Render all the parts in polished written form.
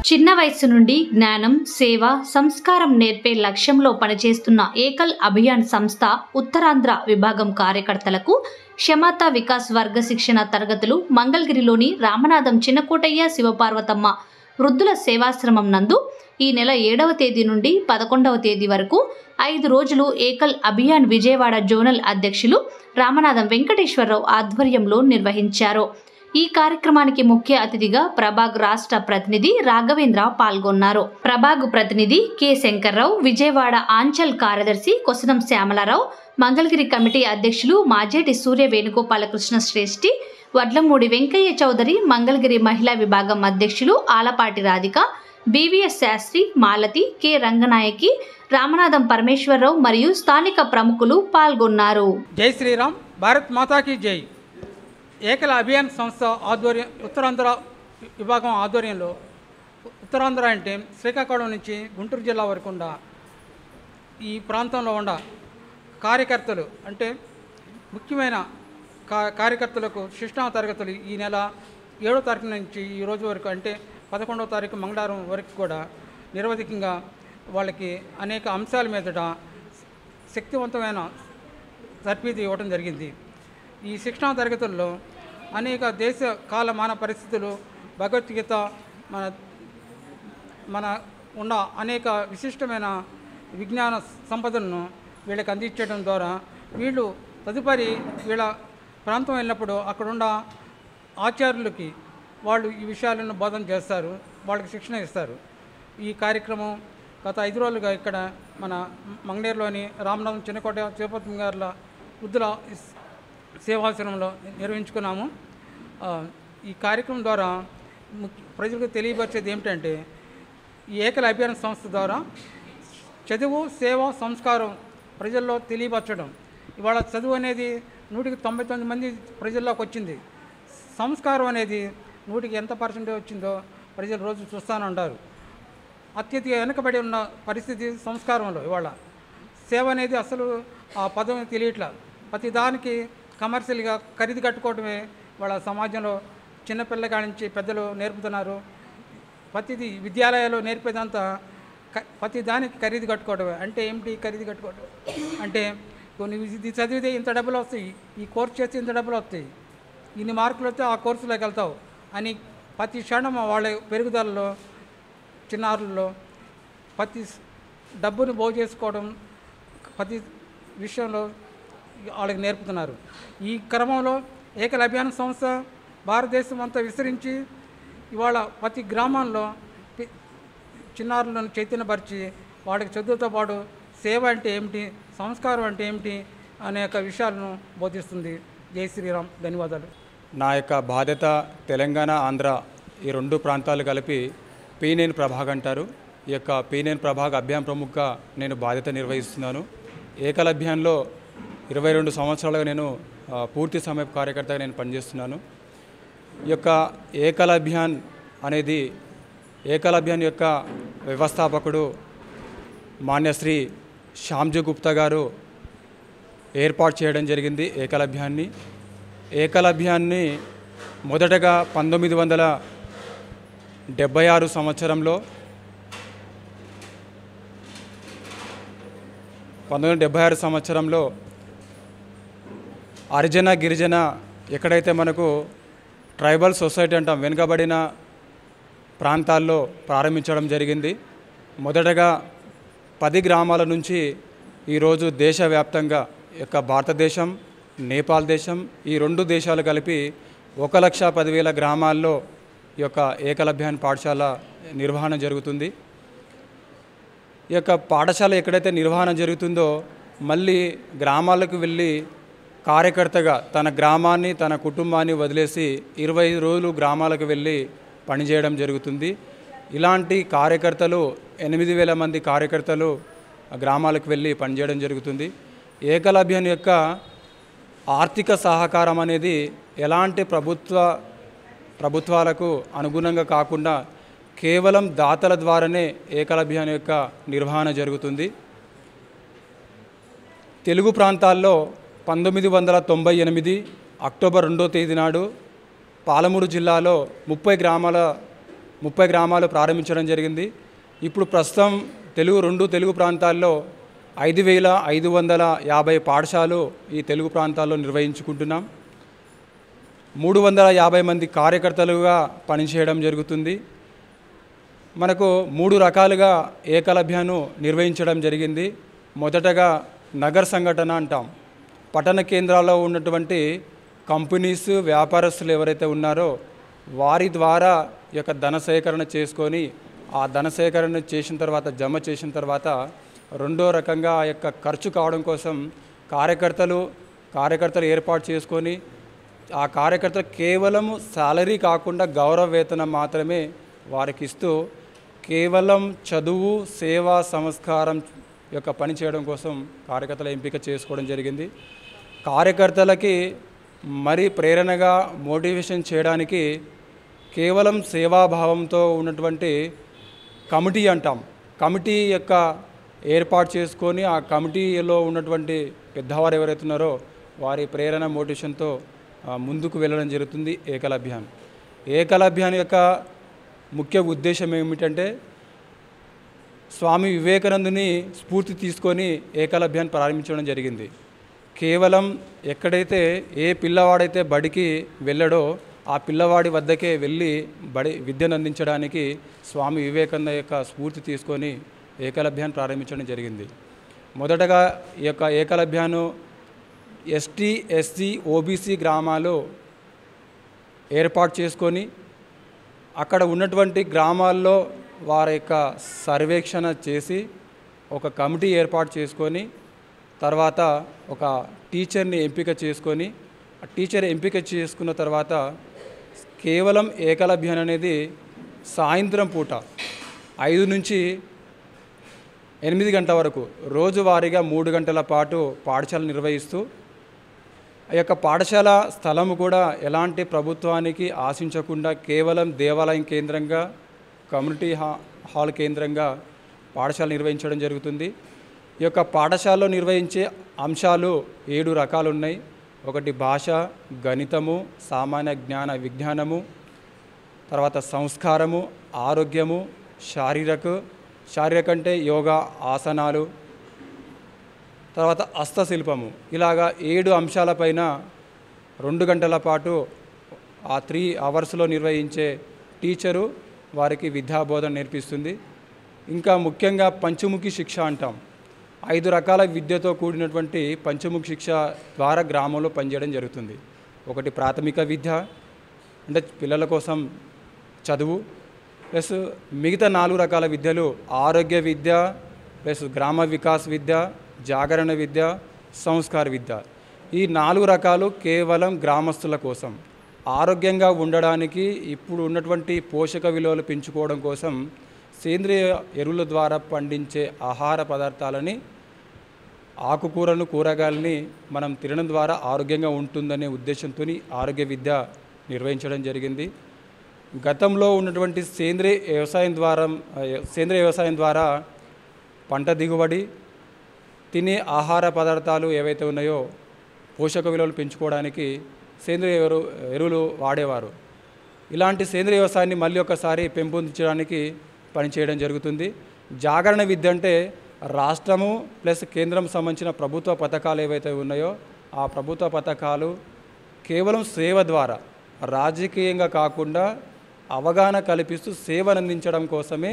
చిన్న వయసు నుండి జ్ఞానం, సేవ, సంస్కారం నేర్పే లక్ష్యంలో పనిచేస్తున్న ఏకల్ అభియాన్ సంస్థ ఉత్తరాంధ్ర విభాగం కార్యకర్తలకు క్షమతా వికాస్ వర్గ శిక్షణ తరగతులు మంగళగిరిలోని రామనాథం చిన్నకోటయ్య శివపార్వతమ్మ వృద్ధుల సేవాశ్రమం నందు ఈ నెల 7వ తేదీ నుండి 11వ తేదీ వరకు 5 రోజులు ఏకల్ అభియాన్ విజయవాడ జోనల్ అధ్యక్షులు రామనాథం వెంకటేశ్వరరావు ఆధ్వర్యంలో నిర్వహించారు. ఈ కార్యక్రమానికి ముఖ్య అతిథిగా ప్రభాగ్ రాష్ట్ర ప్రతినిధి రాఘవేంద్ర పాల్గొన్నారు. ప్రభాగ్ ప్రతినిధి కె శంకర్రావు, విజయవాడ ఆంచల్ కార్యదర్శి కొసనం శ్యామలారావు, మంగళగిరి కమిటీ అధ్యక్షులు మాజేటి సూర్య వేణుగోపాలకృష్ణ శ్రేష్ఠి, వడ్లమూడి వెంకయ్య చౌదరి, మంగళగిరి మహిళా విభాగం అధ్యక్షులు ఆలపాటి రాధిక, బివిఎస్ శాస్త్రి, మాలతి, కె రంగనాయకి, రామనాథం పరమేశ్వరరావు మరియు స్థానిక ప్రముఖులు పాల్గొన్నారు. జై శ్రీరామ్, భారత్ మాతాకి జై. ఏకల అభియాన్ సంస్థ ఆధ్వర్యం ఉత్తరాంధ్ర విభాగం ఆధ్వర్యంలో, ఉత్తరాంధ్ర అంటే శ్రీకాకుళం నుంచి గుంటూరు జిల్లా వరకు ఉన్న ఈ ప్రాంతంలో ఉన్న కార్యకర్తలు అంటే ముఖ్యమైన కార్యకర్తలకు శిక్షణ తరగతులు ఈ నెల 7వ తారీఖు నుంచి ఈ రోజు వరకు అంటే 11వ తారీఖు మంగళవారం వరకు కూడా నిరవధికంగా వాళ్ళకి అనేక అంశాల మీదట శక్తివంతమైన తర్ఫీదు ఇవ్వడం జరిగింది. ఈ శిక్షణా తరగతుల్లో అనేక దేశ కాలమాన పరిస్థితులు, భగవద్గీత, మన ఉన్న అనేక విశిష్టమైన విజ్ఞాన సంపదలను వీళ్ళకి అందించడం ద్వారా వీళ్ళు తదుపరి వీళ్ళ ప్రాంతం వెళ్ళినప్పుడు అక్కడున్న ఆచార్యులకి వాళ్ళు ఈ విషయాలను బోధన చేస్తారు, వాళ్ళకి శిక్షణ ఇస్తారు. ఈ కార్యక్రమం గత 5 రోజులుగా ఇక్కడ మన మంగళగిరిలోని రామనాథం చిన్నకోట శివపార్వతమ్మ గారుల వృద్ధుల సేవాశ్రమంలో నిర్వహించుకున్నాము. ఈ కార్యక్రమం ద్వారా ప్రజలకు తెలియపరిచేది ఏమిటంటే, ఈ ఏకల అభియాన్ సంస్థ ద్వారా చదువు, సేవ, సంస్కారం ప్రజల్లో తెలియపరచడం. ఇవాళ చదువు అనేది 100కి 99 మంది ప్రజల్లోకి వచ్చింది. సంస్కారం అనేది 100కి ఎంత పర్సెంటేజ్ వచ్చిందో ప్రజలు రోజు చూస్తూనే ఉంటారు. అత్యధిక వెనకబడి ఉన్న పరిస్థితి సంస్కారంలో. ఇవాళ సేవ అనేది అసలు ఆ పదం తెలియట్లా. ప్రతి దానికి కమర్షియల్గా ఖరీదు కట్టుకోవడమే వాళ్ళ సమాజంలో చిన్నపిల్లగా నుంచి పెద్దలు నేర్పుతున్నారు. ప్రతిదీ విద్యాలయాల్లో నేర్పేదంతా ప్రతి దానికి ఖరీదు కట్టుకోవడమే. అంటే ఏమిటి ఖరీదు కట్టుకోవడం అంటే, కొన్ని ఇది చదివితే ఇంత డబ్బులు వస్తాయి, ఈ కోర్సు చేస్తే ఇంత డబ్బులు వస్తాయి, ఇన్ని మార్కులు వస్తే ఆ కోర్సులోకి వెళ్తావు అని ప్రతి క్షణం వాళ్ళ పెరుగుదలలో చిన్నారుల్లో ప్రతి డబ్బును బాగు చేసుకోవడం ప్రతి విషయంలో వాళ్ళకి నేర్పుతున్నారు. ఈ క్రమంలో ఏకల అభియాన్ సంస్థ భారతదేశం అంతా విస్తరించి ఇవాళ ప్రతి గ్రామాల్లో చిన్నారులను చైతన్యపరిచి వాళ్ళకి చదువుతో పాటు సేవ అంటే ఏమిటి, సంస్కారం అంటే ఏమిటి అనేక విషయాలను బోధిస్తుంది. జై శ్రీరామ్. ధన్యవాదాలు. నా యొక్క బాధ్యత తెలంగాణ, ఆంధ్ర ఈ 2 ప్రాంతాలు కలిపి పీనేన్ ప్రభాగ్ అంటారు. ఈ యొక్క పీనేన్ ప్రభాగ్ అభియాన్ ప్రముఖగా నేను బాధ్యత నిర్వహిస్తున్నాను. ఏకల్ అభియాన్లో 22 సంవత్సరాలుగా నేను పూర్తి సమయ కార్యకర్తగా నేను పనిచేస్తున్నాను. ఈ యొక్క ఏకల్ అభియాన్ అనేది ఏకల్ అభియాన్ యొక్క వ్యవస్థాపకుడు మాన్యశ్రీ శ్యామ్జీ గుప్తా గారు ఏర్పాటు చేయడం జరిగింది. ఏకల్ అభియాన్ని మొదటగా 1976 సంవత్సరంలో 1976 సంవత్సరంలో హరిజన, గిరిజన ఎక్కడైతే మనకు ట్రైబల్ సొసైటీ అంటాం, వెనుకబడిన ప్రాంతాల్లో ప్రారంభించడం జరిగింది. మొదటగా 10 గ్రామాల నుంచి ఈరోజు దేశవ్యాప్తంగా యొక్క భారతదేశం, నేపాల్ దేశం ఈ 2 దేశాలు కలిపి 1,10,000 గ్రామాల్లో ఈ యొక్క ఏకల్ అభియాన్ పాఠశాల నిర్వహణ జరుగుతుంది. ఈ యొక్క పాఠశాల ఎక్కడైతే నిర్వహణ జరుగుతుందో మళ్ళీ గ్రామాలకు వెళ్ళి కార్యకర్తగా తన గ్రామాన్ని, తన కుటుంబాన్ని వదిలేసి 25 రోజులు గ్రామాలకు వెళ్ళి పనిచేయడం జరుగుతుంది. ఇలాంటి కార్యకర్తలు 8,000 మంది కార్యకర్తలు గ్రామాలకు వెళ్ళి పనిచేయడం జరుగుతుంది. ఏకల్ అభియాన్ యొక్క ఆర్థిక సహకారం అనేది ఎలాంటి ప్రభుత్వాలకు అనుగుణంగా కాకుండా కేవలం దాతల ద్వారానే ఏకల్ అభియాన్ యొక్క నిర్వహణ జరుగుతుంది. తెలుగు ప్రాంతాల్లో 1998 అక్టోబర్ 2వ తేదీ నాడు పాలమూరు జిల్లాలో 30 గ్రామాల 30 గ్రామాలు ప్రారంభించడం జరిగింది. ఇప్పుడు ప్రస్తుతం తెలుగు ప్రాంతాల్లో 5,550 పాఠశాలలు ఈ తెలుగు ప్రాంతాల్లో నిర్వహించుకుంటున్నాం. 350 మంది కార్యకర్తలుగా పనిచేయడం జరుగుతుంది. మనకు 3 రకాలుగా ఏకలవ్యాన్ని నిర్వహించడం జరిగింది. మొదటగా నగర సంఘటన అంటాం. పట్టణ కేంద్రాల్లో ఉన్నటువంటి కంపెనీస్, వ్యాపారస్తులు ఎవరైతే ఉన్నారో వారి ద్వారా ఈ యొక్క ధన సేకరణ చేసుకొని, ఆ ధన సేకరణ చేసిన తర్వాత జమ చేసిన తర్వాత రెండో రకంగా ఆ యొక్క ఖర్చు కావడం కోసం కార్యకర్తలు ఏర్పాటు చేసుకొని, ఆ కార్యకర్తలు కేవలం సాలరీ కాకుండా గౌరవ వేతనం మాత్రమే వారికి ఇస్తూ కేవలం చదువు, సేవా, సంస్కారం యొక్క పని చేయడం కోసం కార్యకర్తల ఎంపిక చేసుకోవడం జరిగింది. కార్యకర్తలకి మరి ప్రేరణగా మోటివేషన్ చేయడానికి కేవలం సేవాభావంతో ఉన్నటువంటి కమిటీ అంటాం. కమిటీ యొక్క ఏర్పాటు చేసుకొని ఆ కమిటీలో ఉన్నటువంటి పెద్దవారు ఎవరైతే ఉన్నారో వారి ప్రేరణ మోటివేషన్తో ముందుకు వెళ్ళడం జరుగుతుంది. ఏకలవ్యాన్ యొక్క ముఖ్య ఉద్దేశం ఏమిటంటే స్వామి వివేకానందుని స్ఫూర్తి తీసుకొని ఏకలవ్యాన్ని ప్రారంభించడం జరిగింది. కేవలం ఎక్కడైతే ఏ పిల్లవాడైతే బడికి వెళ్ళడో ఆ పిల్లవాడి వద్దకే వెళ్ళి విద్యను అందించడానికి స్వామి వివేకానంద యొక్క స్ఫూర్తి తీసుకొని ఏకలవ్యాన్ని ప్రారంభించడం జరిగింది. మొదటగా ఈ యొక్క ఏకలవ్యాన్ని ఎస్టీ, ఎస్సీ, ఓబీసీ గ్రామాలు ఏర్పాటు చేసుకొని అక్కడ ఉన్నటువంటి గ్రామాల్లో వారి యొక్క సర్వేక్షణ చేసి ఒక కమిటీ ఏర్పాటు చేసుకొని తర్వాత ఒక టీచర్ని ఎంపిక చేసుకొని ఆ టీచర్ ఎంపిక చేసుకున్న తర్వాత కేవలం ఏకలవ్యాన్ అనేది సాయంత్రం పూట 5 నుంచి 8 గంటల వరకు రోజువారీగా 3 గంటల పాటు పాఠశాల నిర్వహిస్తూ ఆ యొక్క పాఠశాల స్థలము కూడా ఎలాంటి ప్రభుత్వానికి ఆశించకుండా కేవలం దేవాలయం కేంద్రంగా, కమ్యూనిటీ హాల్ కేంద్రంగా పాఠశాల నిర్వహించడం జరుగుతుంది. ఈ యొక్క పాఠశాలలో నిర్వహించే అంశాలు 7 రకాలు ఉన్నాయి. ఒకటి భాష, గణితము, సామాన్య జ్ఞాన విజ్ఞానము, తర్వాత సంస్కారము, ఆరోగ్యము, శారీరక అంటే యోగా, ఆసనాలు, తర్వాత హస్తశిల్పము. ఇలాగా 7 అంశాలపైన 2 గంటల పాటు ఆ 3 అవర్స్లో నిర్వహించే టీచరు వారికి విద్యాబోధన నేర్పిస్తుంది. ఇంకా ముఖ్యంగా పంచముఖి శిక్ష అంటాం. 5 రకాల విద్యతో కూడినటువంటి పంచముఖి శిక్ష ద్వారా గ్రామంలో పనిచేయడం జరుగుతుంది. ఒకటి ప్రాథమిక విద్య అంటే పిల్లల కోసం చదువు, ప్లస్ మిగతా 4 రకాల విద్యలు ఆరోగ్య విద్య, ప్లస్ గ్రామ వికాస్ విద్య, జాగరణ విద్య, సంస్కార విద్య. ఈ 4 రకాలు కేవలం గ్రామస్తుల కోసం ఆరోగ్యంగా ఉండడానికి, ఇప్పుడు ఉన్నటువంటి పోషక విలువలు పెంచుకోవడం కోసం సేంద్రియ ఎరువుల ద్వారా పండించే ఆహార పదార్థాలని, ఆకుకూరలను, కూరగాయలని మనం తినడం ద్వారా ఆరోగ్యంగా ఉంటుందనే ఉద్దేశంతో ఆరోగ్య విద్య నిర్వహించడం జరిగింది. గతంలో ఉన్నటువంటి సేంద్రియ వ్యవసాయం ద్వారా పంట దిగుబడి, తినే ఆహార పదార్థాలు ఏవైతే ఉన్నాయో పోషక విలువలు పెంచుకోవడానికి సేంద్రియ ఎరువులు వాడేవారు. ఇలాంటి సేంద్రియ వ్యవసాయాన్ని మళ్ళీ ఒకసారి పెంపొందించడానికి పనిచేయడం జరుగుతుంది. జాగరణ విద్య అంటే రాష్ట్రము ప్లస్ కేంద్రం సంబంధించిన ప్రభుత్వ పథకాలు ఏవైతే ఉన్నాయో ఆ ప్రభుత్వ పథకాలు కేవలం సేవ ద్వారా, రాజకీయంగా కాకుండా అవగాహన కల్పిస్తూ సేవను అందించడం కోసమే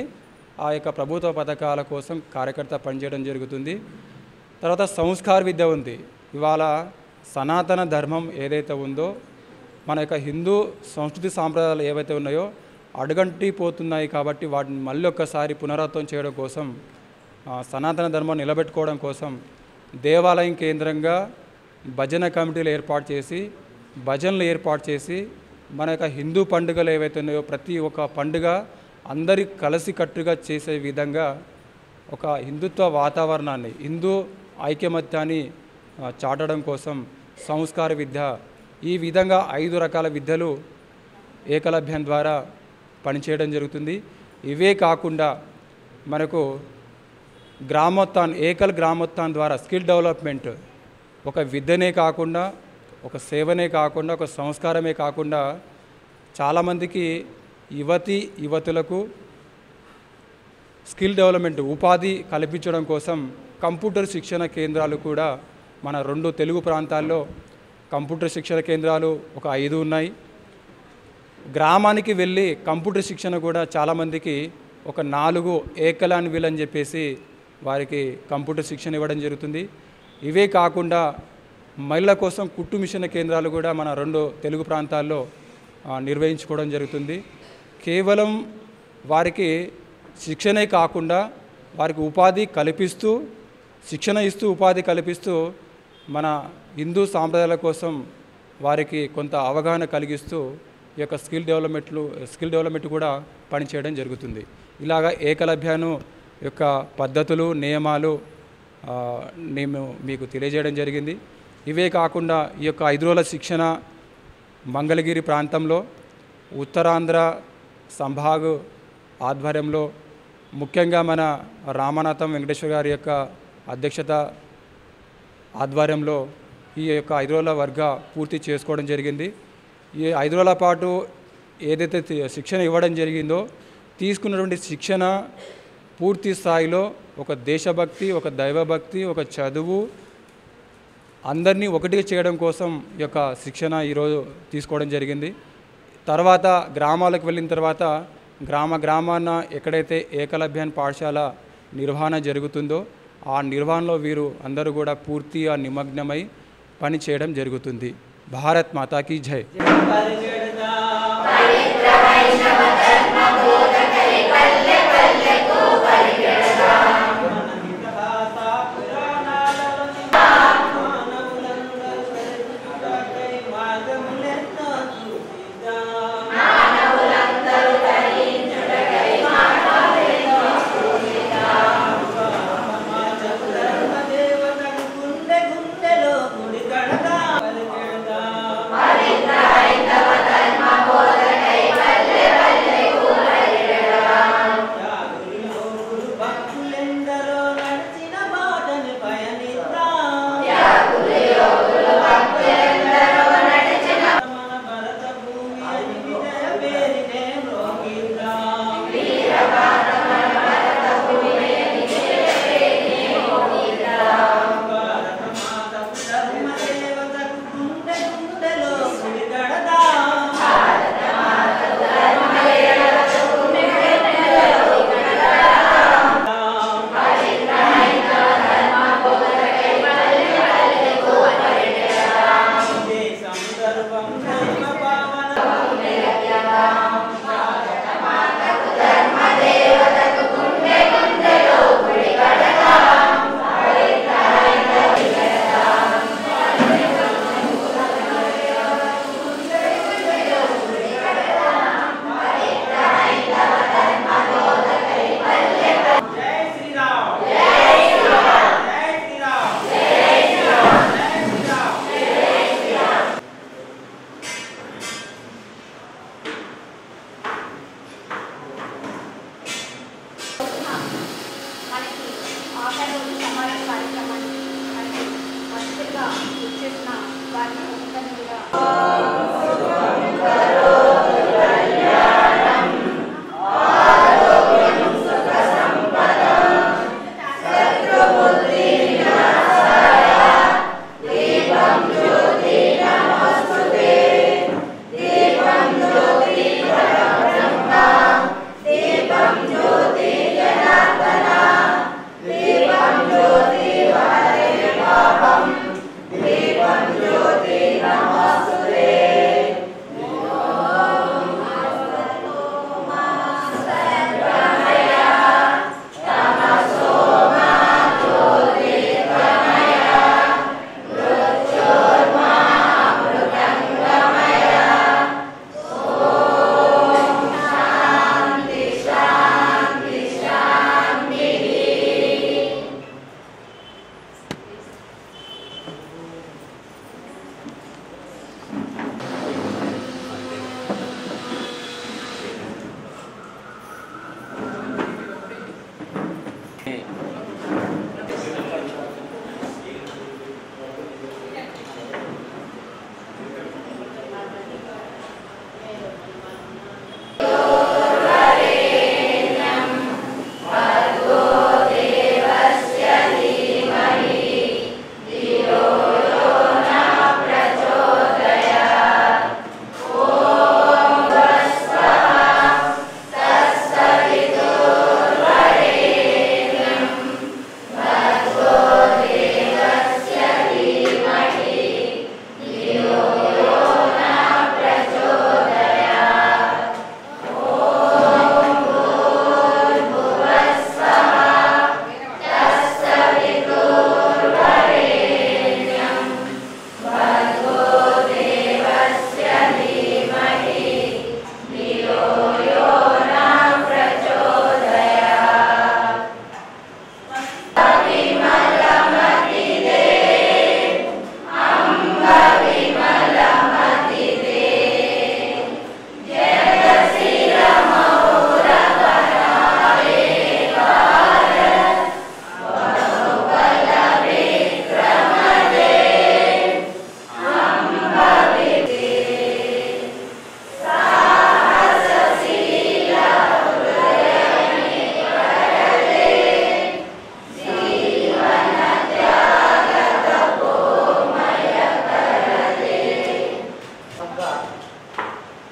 ఆ యొక్క ప్రభుత్వ పథకాల కోసం కార్యకర్త పనిచేయడం జరుగుతుంది. తర్వాత సంస్కార విద్య ఉంది. ఇవాళ సనాతన ధర్మం ఏదైతే ఉందో, మన యొక్క హిందూ సంస్కృతి సాంప్రదాయాలు ఏవైతే ఉన్నాయో అడుగంటిపోతున్నాయి కాబట్టి వాటిని మళ్ళీ ఒక్కసారి పునరావృతం చేయడం కోసం, సనాతన ధర్మాన్ని నిలబెట్టుకోవడం కోసం దేవాలయం కేంద్రంగా భజన కమిటీలు ఏర్పాటు చేసి, భజనలు ఏర్పాటు చేసి మన యొక్క హిందూ పండుగలు ఏవైతే ఉన్నాయో ప్రతి ఒక్క పండుగ అందరి కలిసికట్టుగా చేసే విధంగా ఒక హిందుత్వ వాతావరణాన్ని, హిందూ ఐకమత్యాన్ని చాటడం కోసం సంస్కార విద్య, ఈ విధంగా 5 రకాల విద్యలు ఏకలవ్యం ద్వారా పనిచేయడం జరుగుతుంది. ఇవే కాకుండా మనకు గ్రామోత్థాన్ ద్వారా స్కిల్ డెవలప్మెంట్, ఒక విద్యనే కాకుండా, ఒక సేవనే కాకుండా, ఒక సంస్కారమే కాకుండా చాలామందికి యువతులకు స్కిల్ డెవలప్మెంట్ ఉపాధి కల్పించడం కోసం కంప్యూటర్ శిక్షణ కేంద్రాలు కూడా మన 2 తెలుగు ప్రాంతాల్లో కంప్యూటర్ శిక్షణ కేంద్రాలు ఒక 5 ఉన్నాయి. గ్రామానికి వెళ్ళి కంప్యూటర్ శిక్షణ కూడా చాలామందికి ఒక 4 ఏకలాన్ విల్ అని చెప్పేసి వారికి కంప్యూటర్ శిక్షణ ఇవ్వడం జరుగుతుంది. ఇవే కాకుండా మహిళల కోసం కుట్టు మిషన్ కేంద్రాలు కూడా మన 2 తెలుగు ప్రాంతాల్లో నిర్వహించుకోవడం జరుగుతుంది. కేవలం వారికి శిక్షణే కాకుండా వారికి ఉపాధి కల్పిస్తూ శిక్షణ ఇస్తూ ఉపాధి కల్పిస్తూ మన హిందూ సాంప్రదాయాల కోసం వారికి కొంత అవగాహన కలిగిస్తూ ఈ యొక్క స్కిల్ డెవలప్మెంట్ కూడా పనిచేయడం జరుగుతుంది. ఇలాగా ఏకలవ్యను యొక్క పద్ధతులు నియమాలు నేను మీకు తెలియజేయడం జరిగింది. ఇవే కాకుండా ఈ యొక్క 5 రోజుల శిక్షణ మంగళగిరి ప్రాంతంలో ఉత్తరాంధ్ర సంభాగ్ ఆధ్వర్యంలో ముఖ్యంగా మన రామనాథం వెంకటేశ్వర గారి యొక్క అధ్యక్షత ఆధ్వర్యంలో ఈ యొక్క 5 రోజుల వర్గ పూర్తి చేసుకోవడం జరిగింది. ఈ 5 రోజుల పాటు ఏదైతే శిక్షణ ఇవ్వడం జరిగిందో తీసుకున్నటువంటి శిక్షణ పూర్తి స్థాయిలో ఒక దేశభక్తి, ఒక దైవభక్తి, ఒక చదువు అందరినీ ఒకటిగా చేయడం కోసం ఈ యొక్క శిక్షణ ఈరోజు తీసుకోవడం జరిగింది. తర్వాత గ్రామాలకు వెళ్ళిన తర్వాత గ్రామాన ఎక్కడైతే ఏకలవ్యాన్ పాఠశాల నిర్వహణ జరుగుతుందో ఆ నిర్వహణలో వీరు అందరూ కూడా పూర్తిగా నిమగ్నమై పని చేయడం జరుగుతుంది. భారత్ మాతాకి జై.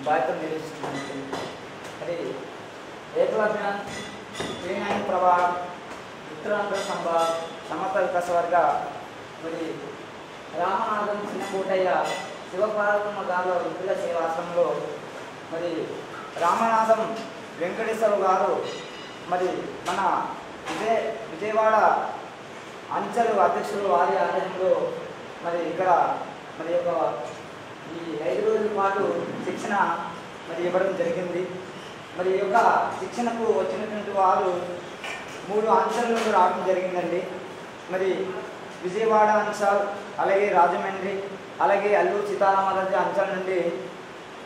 బాధ్యతలు నిర్వహిస్తున్నాను. మరి ఏకలవ్యాన్ శ్రీనారాయణ ప్రభా ఉత్తరాంధ్ర సంభ సమత వికాస వర్గ మరి రామనాథం చిన్నకోటయ్య శివపార్వతమ్మ గారు విద్యుల సేవాశ్రమంలో మరి రామనాథం వెంకటేశ్వర గారు మరి మన విజయవాడ అంచెలు అధ్యక్షులు వారి ఆధ్వర్యంలో మరి ఇక్కడ మరి యొక్క ఈ 5 రోజుల పాటు శిక్షణ మరి ఇవ్వడం జరిగింది. మరి ఈ యొక్క శిక్షణకు వచ్చినటువంటి వారు 3 అంచెల నుండి రావడం జరిగిందండి. మరి విజయవాడ అంచల్, అలాగే రాజమండ్రి, అలాగే అల్లూరు సీతారామరాజు అంచల్ నుండి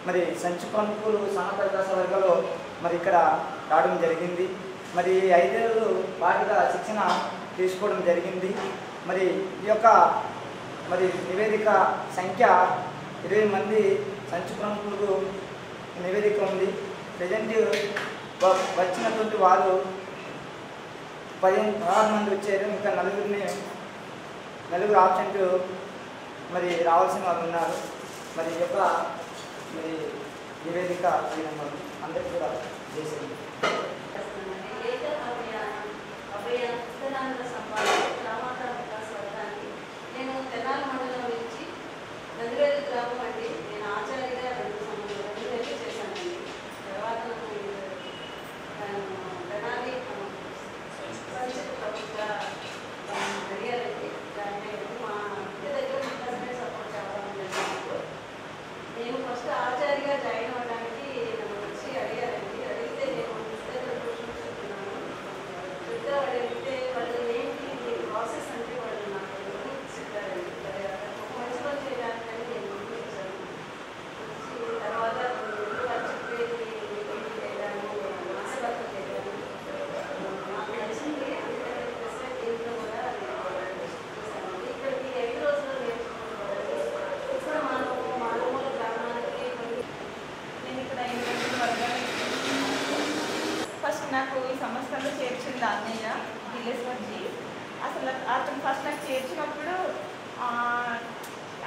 మరి సంచు ప్రముఖులు సమత వికాస వర్గంలో మరి ఇక్కడ రావడం జరిగింది. మరి 5 రోజులు పాటుగా శిక్షణ తీసుకోవడం జరిగింది. మరి ఈ యొక్క మరి నివేదిక సంఖ్య 20 మంది సంచు ప్రముఖులకు నివేదిక ఉంది. ప్రజెంట్ వచ్చినటువంటి వారు 16 మంది వచ్చారు. ఇంకా నలుగురు ఆబ్సెంట్ మరి రావాల్సిన వాళ్ళు ఉన్నారు. మరి ఈ యొక్క మరి నివేదిక అందరికీ కూడా చేసింది. నేను తెనాలి మండలం నుంచి గంగిరేలు గ్రామం అండి. నేను ఆచార్యగా 2 సంవత్సరాలు చేశానండి. తర్వాత తెనాలి అడిగారండి. దాన్ని మా ఇంటి దగ్గర మా సపోర్ట్ చేయాలని నేను ఫస్ట్ ఆచార్యగా జాయిన్ అవ్వడానికి నన్ను వచ్చి అడిగారండి. అడిగితే నేను ఇంటి దగ్గర ట్యూషన్ చెప్తున్నాను. చెప్తే వాళ్ళు అడిగితే వాళ్ళు ఏంటి ప్రాసెస్ అంటే వాళ్ళు నాకు చెప్పారండి. ఒక మంచి పని చేయడానికి నేను పంపించాను. వచ్చి తర్వాత వాళ్ళు చెప్పేది చేయడాను ఆశీర్వాదం చేయడాను నాకు నచ్చింది. అందుకని దీంట్లో కూడా చూశాను. ఇక్కడికి 5 రోజులు నేర్చుకుంటున్నాను. ఇప్పుడు మారుమూల గ్రామానికి నేను ఇక్కడ 8 రోజుల వర్గానికి ఫస్ట్ నాకు ఈ సంస్థలో చేర్చింది అన్నయ్య దిలేశ్వర్జీ. అసలు అతను ఫస్ట్ నాకు చేర్చినప్పుడు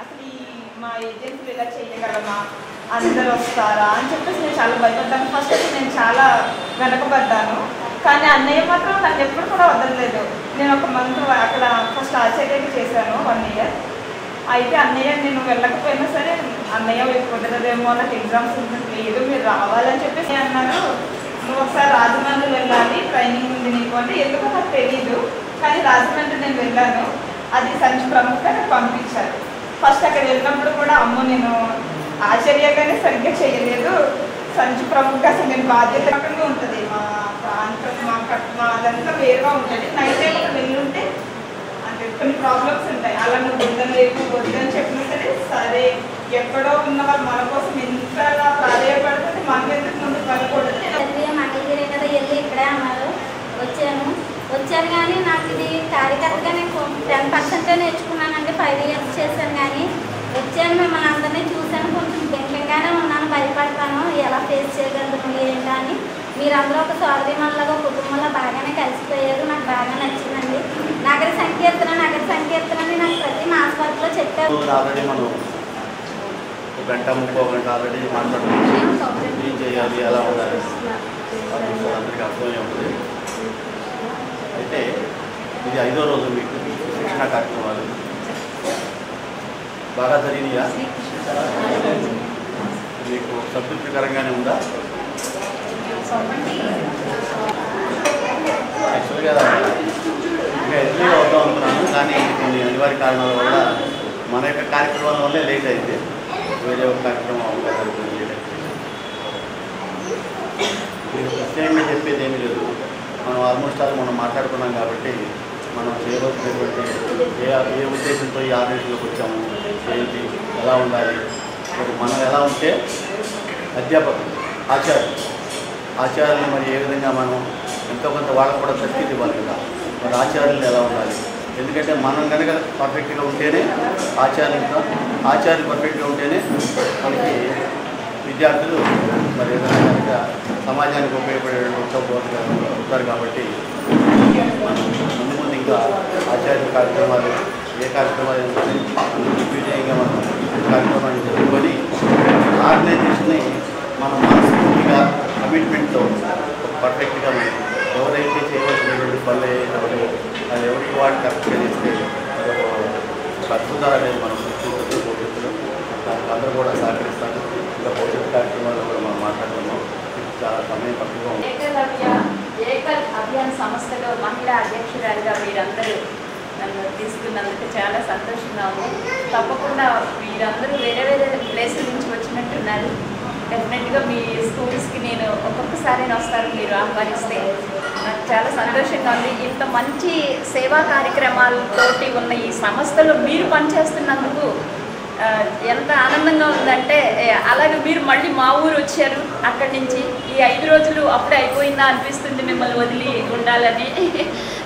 అసలు మా ఏజెన్సీలు ఇలా చేయగలమా, అందరు వస్తారా అని చెప్పేసి నేను చాలా భయపడ్డాను. ఫస్ట్ అయితే నేను చాలా వెనకబడ్డాను. కానీ అన్నయ్య మాత్రం నన్ను ఎప్పుడు కూడా వదలలేదు. నేను ఒక మంత్ అక్కడ ఫస్ట్ ఆచార్యకి చేశాను 1 ఇయర్. అయితే అన్నయ్య నేను వెళ్ళకపోయినా సరే అన్నయ్య కుదరదేమో, నాకు ఎగ్జామ్స్ ఉంటుంది, లేదు మీరు రావాలని చెప్పేసి అన్నాను. నువ్వు ఒకసారి రాజమండ్రి వెళ్ళాలి, ట్రైనింగ్ ఉంది నీకు అంటే ఎందుకో నాకు తెలీదు. కానీ రాజమండ్రి నేను వెళ్ళాను. అది సంచు ప్రముఖంగా నాకు పంపించారు. ఫస్ట్ అక్కడ వెళ్ళినప్పుడు కూడా అమ్మో నేను ఆశ్చర్యంగానే సరిగ్గా చేయలేదు, సంచు ప్రముఖంగా అసలు నేను బాధ్యత రకంగా ఉంటుంది. మా ప్రాంతం మా అదంతా వేరుగా ఉంటుంది. నైట్ టైం అక్కడ వెళ్ళుంటే అంటే కొన్ని ప్రాబ్లమ్స్ ఉంటాయి. అలా నువ్వు వద్దని చెప్పినా సరే ఎక్కడో ఉన్న వాళ్ళు మన కోసం ఎంతలా ప్రాధాన్యపడుతుంది, మనం ఎందుకు ముందుకు వెళ్ళకూడదు. మంగళగిరి కదా వెళ్ళి ఇక్కడే అన్నారు. వచ్చాను కానీ నాకు ఇది కార్యకర్తగా నేను 10% నేర్చుకున్నానండి. 5 ఇయర్స్ చేశాను కానీ వచ్చాను. మిమ్మల్ని అందరినీ చూశాను. కొంచెం బెంకంగానే ఉన్నాను, భయపడతాను ఎలా ఫేస్ చేయగలుగుతాను ఏంటా అని. మీరందరూ ఒక సోదరిమణులాగా కుటుంబంలో బాగానే కలిసిపోయారు. నాకు బాగా నచ్చిందండి. నగర సంకీర్తన అని నాకు ప్రతి మాస వర్క్లో చెప్పారు. ఆల్రెడీ మనం 1 గంట 30 గంట ఆల్రెడీ మాట్లాడుకుంటే ఏం చేయాలి, ఎలా ఉండాలి అందరికీ అర్థమయ్యే ఉంటుంది. అయితే ఇది 5వ రోజు మీకు శిక్షణ కార్యక్రమాలు బాగా జరిగినాయా? మీకు సంతృప్తికరంగానే ఉందా? యాక్చువల్గా ఇంకా ఎర్లీగా అవుతాం అనుకున్నాను, కానీ కొన్ని అనివార్య కారణాల వల్ల మన యొక్క కార్యక్రమాల వల్లే లేట్ అయింది. వేరే ఒక కార్యక్రమం అవకాశం లేట్ అయింది. మీరు ప్రత్యేకంగా చెప్పేది ఏమీ లేదు. మనం ఆల్మోస్ట్ అది మనం మాట్లాడుకున్నాం కాబట్టి మనం చేయవలసినటువంటి ఏ ఉద్దేశంతో ఈ ఆర్గనైజేషన్లోకి వచ్చాము, ఏంటి, ఎలా ఉండాలి, మనం ఎలా ఉంటే అధ్యాపకులు ఆచార్యులు మరి ఏ విధంగా మనం ఎంతో కొంత వాళ్ళకు కూడా తరఫీదు ఇవ్వాలి కదా. మరి ఆచార్యులు ఎలా ఉండాలి, ఎందుకంటే మనం కనుక పర్ఫెక్ట్గా ఉంటేనే ఆచార్యులు పర్ఫెక్ట్గా ఉంటేనే మనకి విద్యార్థులు మరి ఏదైనా కనుక సమాజానికి ఉపయోగపడేటువంటి ఉత్సవాలు అవుతారు. కాబట్టి మనం ముందు ఇంకా ఆచార్య కార్యక్రమాలు ఏ కార్యక్రమాలు దిగ్విజయంగా మనం కార్యక్రమాన్ని జరుపుకొని ఆర్గనైజేషన్ని దీంట్లో పర్ఫెక్ట్గా ఎవరైతే చేయవలసినటువంటి పనులు ఏదైతే అది ఎవరికి వాటి కరెక్ట్గా చేస్తే అద్భుతాలు అనేది మనం సృష్టించవచ్చు భవిష్యత్తులో. దానికి అందరూ కూడా సహకరిస్తారు. ఇంకా భవిష్యత్తు కార్యక్రమాల్లో కూడా మనం మాట్లాడుతున్నాం. చాలా సమయం తక్కువగా ఉంది. ఏకల్ అభియాన్ సంస్థలో మహిళా అధ్యక్షురాలుగా మీరందరూ నన్ను తీసుకున్నందుకు చాలా సంతోషంగా ఉంది. తప్పకుండా మీరందరూ వేరే వేరే ప్లేసుల నుంచి వచ్చినట్టున్నారు. డెఫినెట్గా మీ స్కూల్స్కి నేను ఒక్కొక్కసారి వస్తాను మీరు ఆహ్వానిస్తే. నాకు చాలా సంతోషంగా ఉంది. ఇంత మంచి సేవా కార్యక్రమాలతోటి ఉన్న ఈ సంస్థలో మీరు పనిచేస్తున్నందుకు ఎంత ఆనందంగా ఉందంటే, అలాగే మీరు మళ్ళీ మా ఊరు వచ్చారు. అక్కడి నుంచి ఈ 5 రోజులు అప్పుడే అయిపోయిందా అనిపిస్తుంది మిమ్మల్ని వదిలి ఉండాలని.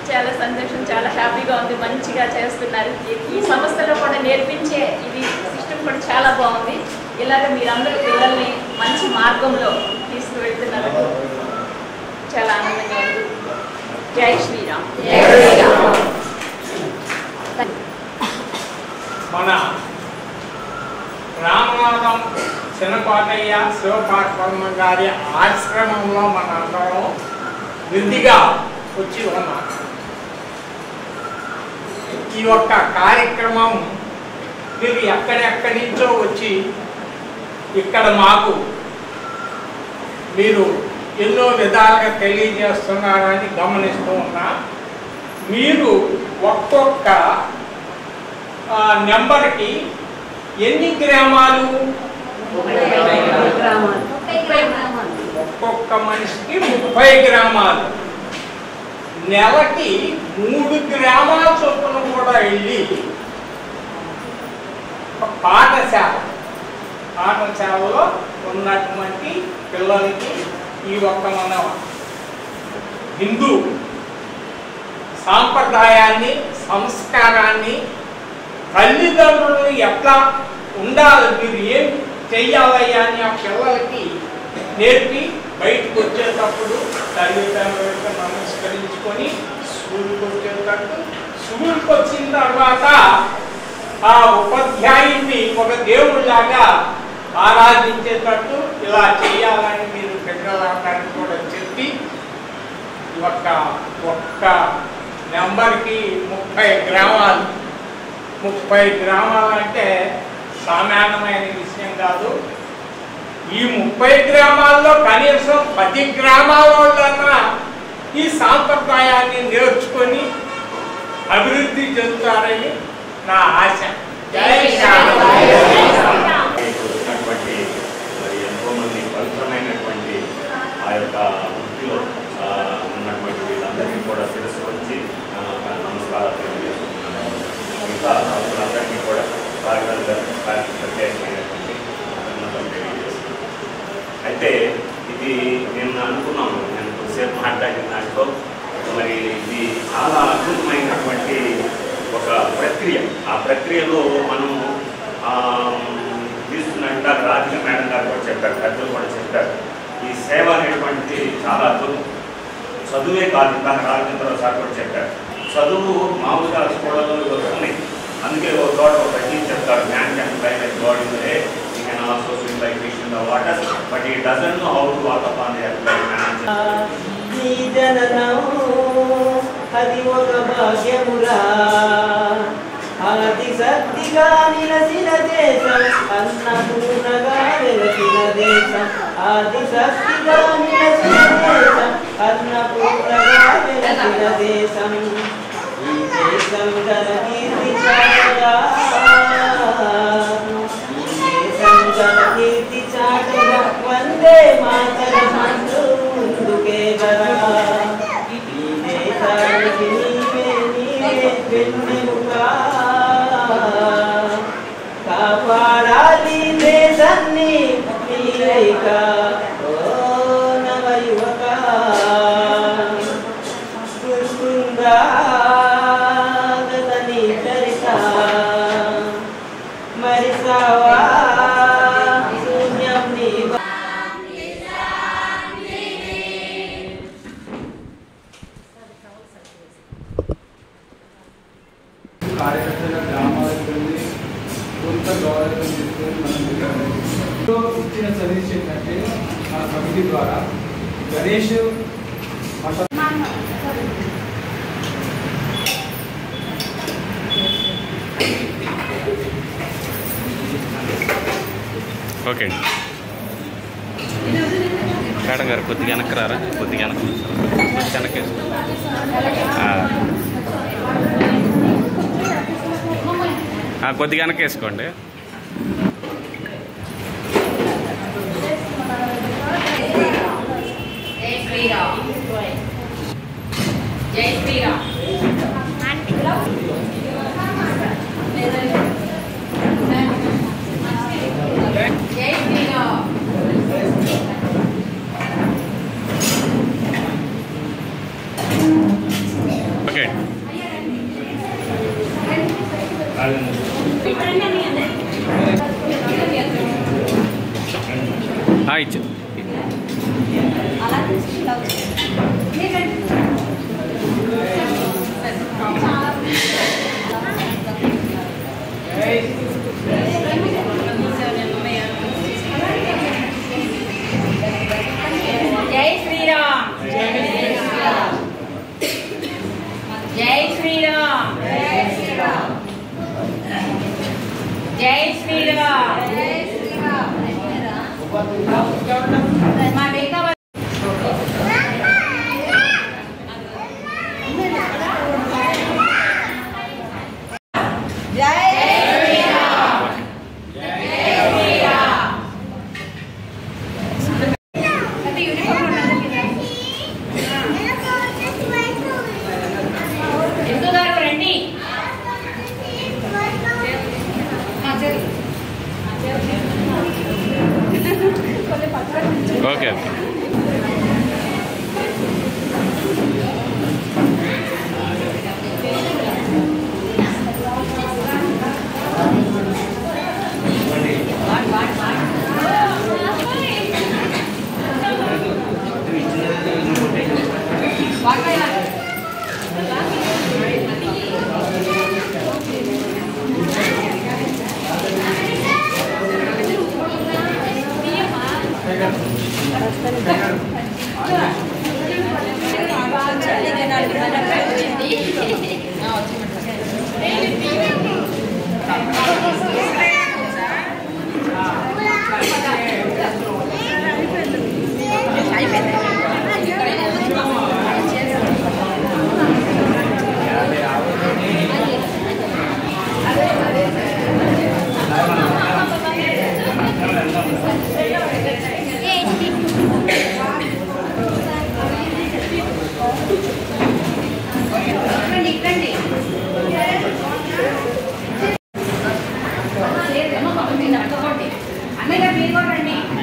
చాలా సంతోషం, చాలా హ్యాపీగా ఉంది. మంచిగా చేస్తున్నారు. ఈ సంస్థలో కూడా నేర్పించే ఇది సిస్టమ్ కూడా చాలా బాగుంది. ఇలాగ మీరందరూ పిల్లల్ని మంచి మార్గంలో తీసుకువెళ్తున్నారు. చాలా ఆనందంగా ఉంది. జై శ్రీరామ్. మన రామనాథం చిన్నపాటయ్య శివపార్వమ్మ గారి ఆశ్రమంలో మన అందరం వృద్ధిగా వచ్చి ఉన్నాం. ఈ యొక్క కార్యక్రమం మీరు ఎక్కడెక్కడి నుంచో వచ్చి ఇక్కడ మాకు మీరు ఎన్నో విధాలుగా తెలియజేస్తున్నారని గమనిస్తూ ఉన్నా. మీరు ఒక్కొక్క నెంబర్కి ఎన్ని గ్రామాలు? ఒక్కొక్క మనిషికి 30 గ్రామాలు. నెలకి 3 గ్రామాల చొప్పున కూడా వెళ్ళి పాఠశాలలో ఉన్నటువంటి పిల్లలకి ఈ ఒక్క మన హిందూ సాంప్రదాయాన్ని, సంస్కారాన్ని, తల్లిదండ్రులను ఎట్లా ఉండాలి, మీరు ఏం చెయ్యాలయ్యా అని ఆ పిల్లలకి నేర్పి బయటకు వచ్చేటప్పుడు తల్లిదండ్రులకు నమస్కరించుకొని స్కూల్కి వచ్చేటట్టు, స్కూల్కి వచ్చిన తర్వాత ఆ ఉపాధ్యాయుడిని ఒక దేవుడిలాగా ఆరాధించేటట్టు ఇలా చేయాలని మీరు పిల్లలందరికీ కూడా చెప్పి ఒక్క నెంబర్కి 30 గ్రామాలు. 30 గ్రామాలు అంటే సామాన్యమైన విషయం కాదు. ఈ 30 గ్రామాల్లో కనీసం 10 గ్రామాల వాళ్ళన్నా ఈ సాంప్రదాయాన్ని నేర్చుకొని అభివృద్ధి చెందుతారని నా ఆశ. వచ్చినటువంటి మరి ఎంతోమంది పవిత్రమైనటువంటి ఆ యొక్క వృత్తిలో ఉన్నటువంటి వీళ్ళందరికీ కూడా శిరస్సు వచ్చి నమస్కారాలు తెలియజేస్తున్నాను. మిగతా సంస్థలందరికీ కూడా ప్రత్యేకమైనటువంటి అభినందనలు తెలియజేస్తున్నాను. అయితే ఇది నేను అనుకున్నాను, నేను కొద్దిసేపు మాట్లాడిన దాంట్లో మరి ఇది చాలా అద్భుతమైనటువంటి ఒక ప్రక్రియ. ఆ ప్రక్రియలో మనము తీసుకున్నట్టు రాధిక మేడం గారు కూడా చెప్పారు, పెద్దలు కూడా చెప్పారు. ఈ సేవ అనేటువంటిది చాలా అద్భుతం. చదువే కాదు, దాని రాజేంద్రరావు సార్ కూడా చెప్పారు, చదువు మామూలుగా స్కూళ్ళలో ఉన్నాయి. అందుకే ఒక చోట ఒక టీచర్ చెప్తారు, man can fly like God in the air, he can also swim like fish in the water, but he doesn't know how to walk upon the earth like man. నీ జననం అది ఒక భాగ్యమురా, ఆది శక్తిగా నిలసిన దేశం, అన్నపూర్ణగా వెలసిన దేశం. ఆది శక్తిగా నిలసిన దేశం, అన్నపూర్ణగా వెలసిన దేశం. ఈ దేశం ఘనకీర్తి చాటుగా, ఈ దేశం ఘనకీర్తి చాటుగా, వందే మాతరం అంటూ ముందుకే గదా. ఈ దేశానికి నీవే వెన్నెముక, కాపాడాలి దేశాన్ని నీలేక ఓ నవయువక. చూస్తుందా గతని చరిత, మరిసావా శూన్యం నీ. కార్యకర్తగా గ్రామాలకు వెళ్ళి కొంత గౌరవం తీసుకొని మనం ఇచ్చిన సజెషన్ ఏంటంటే మన సమితి ద్వారా గణేష్ ఓకే అండి. మేడం గారు కొద్దిగా వెనక్కి రారా, కొద్దిగా వెనక్కి వెనక్కి కొద్దిగా వెనక్కి వేసుకోండి. జై శ్రీరామ్. జై శ్రీరామ్. జై శ్రీరామ్. ఓకే ఇచ్చు. జై శ్రీరామ్. జై శ్రీరామ్. జై శ్రీరామ్. మా మిగతా ఓకే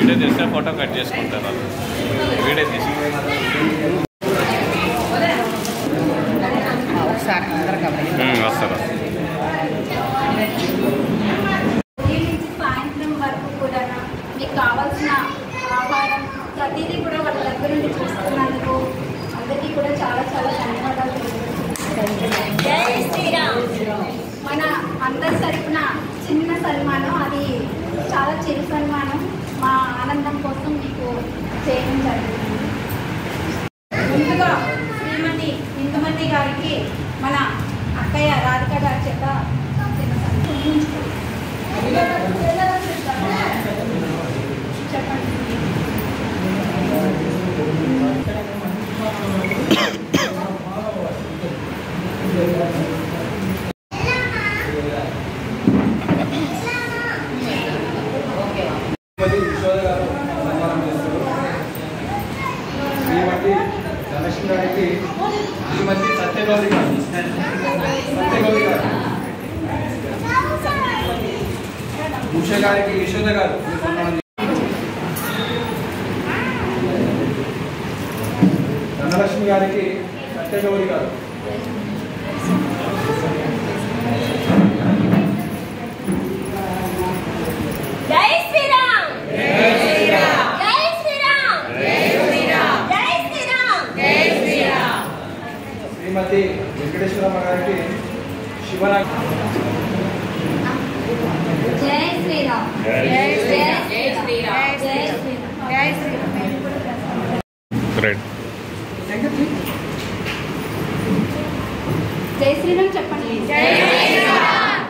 వీడియో తీస్తే ఫోటో కట్ చేసుకుంటారు. వీడియో తీసి వస్తారు. సాయంత్రం వరకు కూడా మీకు కావాల్సిన ఆహారం ప్రతిదీ కూడా వాళ్ళ దగ్గర నుండి చూస్తున్నందుకు అందరికీ కూడా చాలా చాలా ధన్యవాదాలు తెలియజేస్తున్నాను. మన అందరి తరపున చిన్న సన్మానం, అది చాలా చిరు సన్మానం మా ఆనందం కోసం మీకు చేయడం జరిగింది. ముందుగా శ్రీమతి ఇందుమతి గారికి మన అక్కయ్య రాధిక గారి చేత చెప్పండి. శ్రీమతి ధనలక్ష్మి గారికి శ్రీమతి సత్యగౌరి గారు ఉష గారికి యశోద గారు ధనలక్ష్మి గారికి సత్యగౌరి గారు జై శ్రీరామ్. జై శ్రీరామ్. జై శ్రీరామ్. జై శ్రీరామ్. జై శ్రీరామ్. జై శ్రీరామ్. శ్రీమతి వెంకటేశ్వరమ్మ గారికి శివనాథ్ జై శ్రీరామ్. జై శ్రీరామ్. జై శ్రీరామ్. జై శ్రీరామ్. జై శ్రీరామ్. రైట్. జై శ్రీరామ్ చెప్పండి. జై శ్రీరామ్.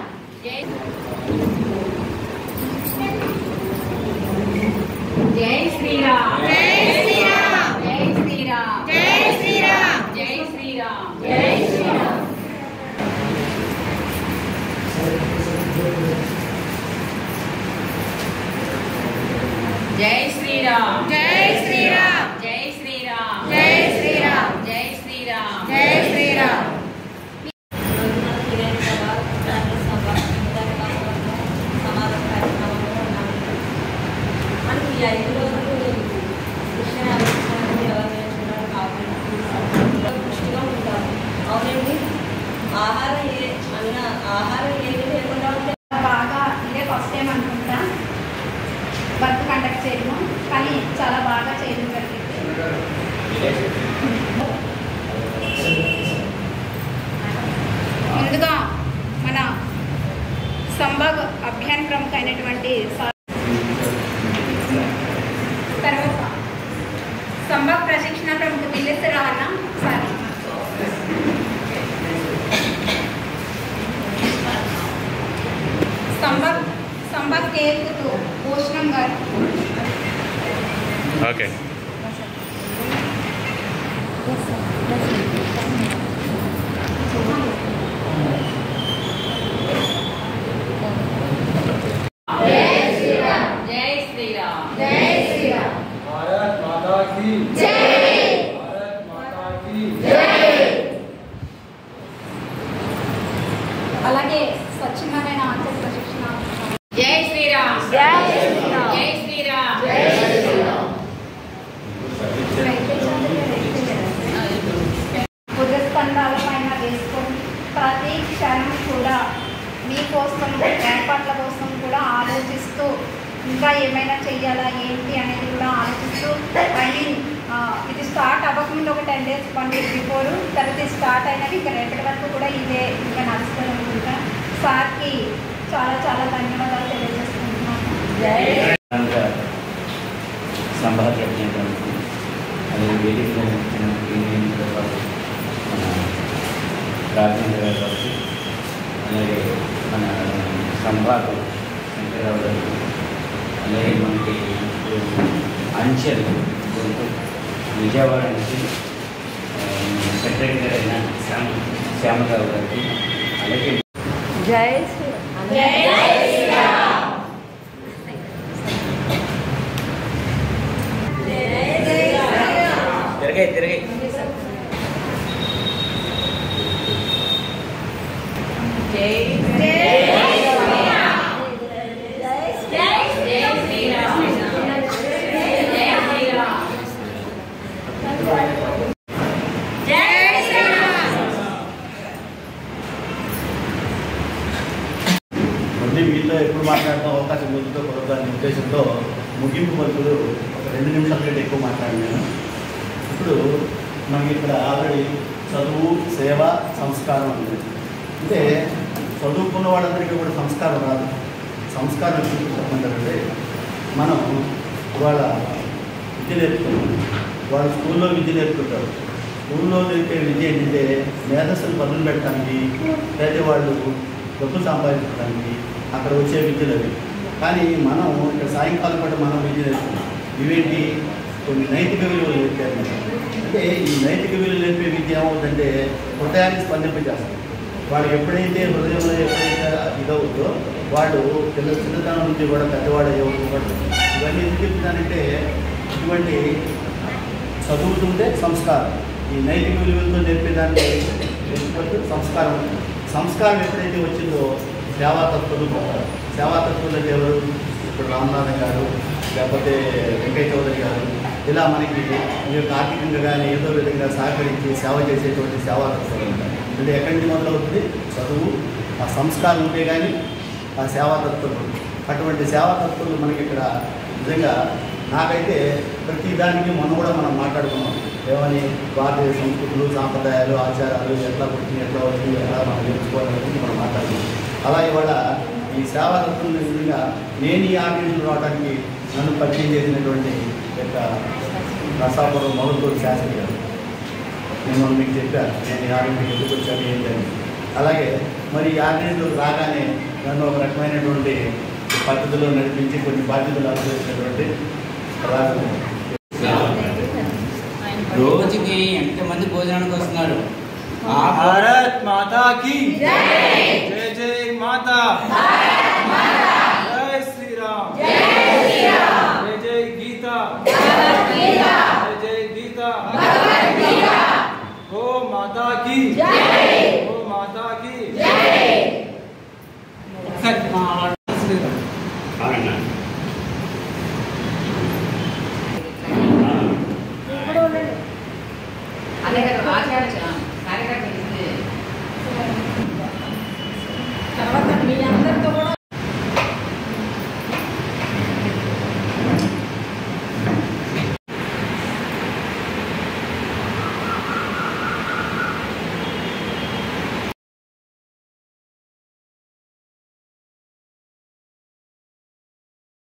జై శ్రీరామ్. జై శ్రీరామ్. జై శ్రీరామ్. జై శ్రీరామ్. జై శ్రీరామ్. జై శ్రీరామ్. జై శ్రీరామ్. జై శ్రీరామ్. జై శ్రీరామ్. జై శ్రీరామ్. జై శ్రీరామ్. జై శ్రీరామ్. మనకి ఈ 5 రోజులు దృష్టిగా ఉంటారు. అవునండి. ఆహారం ఏది లేకుండా ఉంటే బాగా ఇదే ఫస్ట్ టైం అనుకుంటా వర్క్ కండక్ట్ చేయడము, కానీ చాలా బాగా చేయడం జరిగింది. ముందుగా మన సంభాగ్ అభియాన్ ప్రముఖ అయినటువంటి తర్వాత సంభాగ్ ప్రశిక్షణ ప్రముఖ దిల్లేశ్వరరావు అన్న సార్, సంభాగ్ కేర్కు భూషణం గారు. ఓకే. అలాగే స్వచ్ఛమైన ఆంధ్ర ప్రశిక్షణ. జై శ్రీరామ్. జై శ్రీరామ్. జై శ్రీరామ్. జై శ్రీరామ్. భుజస్కంధాల పైన వేసుకొని ప్రతి క్షణం కూడా మీకోసం ఏర్పాట్ల కోసం కూడా ఆలోచిస్తూ ఇంకా ఏమైనా చెయ్యాలా ఏంటి అనేది కూడా ఆలోచిస్తూ ఇది స్టార్ట్ అవ్వకముందు ఒక 10 days 1 week బిఫోరు, తర్వాత స్టార్ట్ అయినది ఇంకా రేపటి వరకు కూడా ఇదే ఇంకా నడుస్తుంది అనుకుంటా. సార్కి చాలా చాలా ధన్యవాదాలు తెలియజేసుకుంటున్నాను. సంభావ్యజ్ఞానికి అలాగే వేదికలో మన రాజేంద్ర గారు గారికి, అలాగే మన సంభాగ్ శంకరరావు గారు, అలాగే మనకి అంచెల్ విజయవాడ నుంచి సెక్రటరీ గారు అయిన శ్యామరావు గారికి, అలాగే జై శ్రీరామ్. జై శ్రీరామ్. తిరగాయి జై వీళ్ళలో ఎప్పుడు మాట్లాడడం అవకాశం ముందుతో కుదరదు అనే ఉద్దేశంతో ముగింపు పలుకులు ఒక 2 నిమిషాల కంటే ఎక్కువ మాట్లాడినాను. ఇప్పుడు మనకి ఇక్కడ ఆల్రెడీ చదువు, సేవ, సంస్కారం ఉంది. అంటే చదువుకున్న వాళ్ళందరికీ కూడా సంస్కారం రాదు. సంస్కారం చెప్పమంటారంటే మనం వాళ్ళ విద్య నేర్పుతున్నాం. వాళ్ళు స్కూల్లో విద్య నేర్పుతుంటారు. స్కూల్లో నేర్పే విద్య ఏంటంటే మేధస్సులు పనులు పెట్టడానికి, పేదవాళ్ళు డబ్బు సంపాదించడానికి అక్కడ వచ్చే విద్యలు అవి. కానీ మనం ఇక్కడ సాయంకాలం పాటు మనం విద్య నేర్పుతున్నాం. ఇవేంటి? కొన్ని నైతిక విలువలు నేర్పారు. అంటే ఈ నైతిక విలువలు నేర్పే విద్య ఏమవుతుందంటే హృదయాన్ని స్పందింపజేస్తుంది. వాడు ఎప్పుడైతే హృదయంలో ఎప్పుడైతే ఇదవుతుందో వాడు చిన్నతనం నుంచి కూడా పెద్దవాడు అయ్యేవాడు. ఇవన్నీ ఎందుకు చెప్తున్నానంటే ఇటువంటి చదువుతుంటే సంస్కారం, ఈ నైతిక విలువలతో నేర్పేదాన్ని సంస్కారం. సంస్కారం ఎప్పుడైతే వచ్చిందో సేవాతత్వులు పోతారు. సేవాతత్వులు అంటే ఎవరు? ఇప్పుడు రామనాథన్ గారు, లేకపోతే వెంకయ్య చౌదరి గారు, ఇలా మనకి ఈ యొక్క ఆర్థికంగా కానీ ఏదో విధంగా సహకరించి సేవ చేసేటువంటి సేవాతత్వులు ఉంటారు. అంటే ఎక్కడి నుంచి మొదలవుతుంది? చదువు, ఆ సంస్కారం ఉంటే కానీ ఆ సేవాతత్వులు. అటువంటి సేవాతత్వులు మనకి ఇక్కడ నిజంగా నాకైతే ప్రతి దానికి మనం మాట్లాడుకున్నాం. ఏమని? భారతీయ సంస్కృతులు, సాంప్రదాయాలు, ఆచారాలు ఎట్లా పుట్టింది, ఎట్లా వచ్చింది, ఎలా మనం నేర్చుకోవాలని గురించి మనం మాట్లాడుకున్నాం. అలా ఇవాళ ఈ సేవాతత్వం నిజంగా నేను ఈ ఆర్గనైజేషన్ రావడానికి నన్ను పరిచయం చేసినటువంటి యొక్క రసాపురం మౌలతోటి శాస్త్రి గారు. నేను మీకు చెప్పాను నేను ఈ ఆర్మీకి ఎందుకు వచ్చాను ఏంటని. అలాగే మరి ఈ ఆర్మీలోకి రాగానే నన్ను ఒక రకమైనటువంటి పద్ధతిలో నడిపించి కొన్ని బాధ్యతలు అనుభవించినటువంటి రోజుకి ఎంతమంది భోజనానికి వస్తున్నారు? భారత్ మాతా की जय जय माता, जय श्री राम, जय जय गीता.